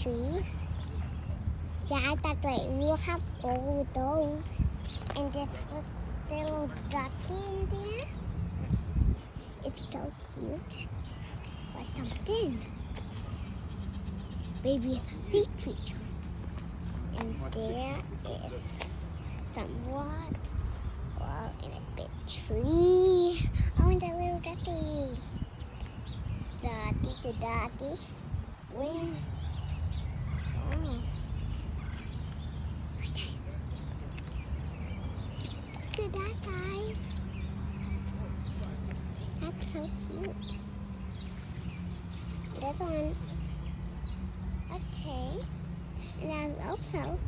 trees. Yeah, I thought like we'll have all of those. And this little ducky in there. It's so cute. Or something. Baby feet creature. And there is some rocks. Wow, and a big tree. Oh, and the little ducky. Dotty, the dotty. Where? Oh. Look at that, guys. That's so cute. This one. Okay. And there's also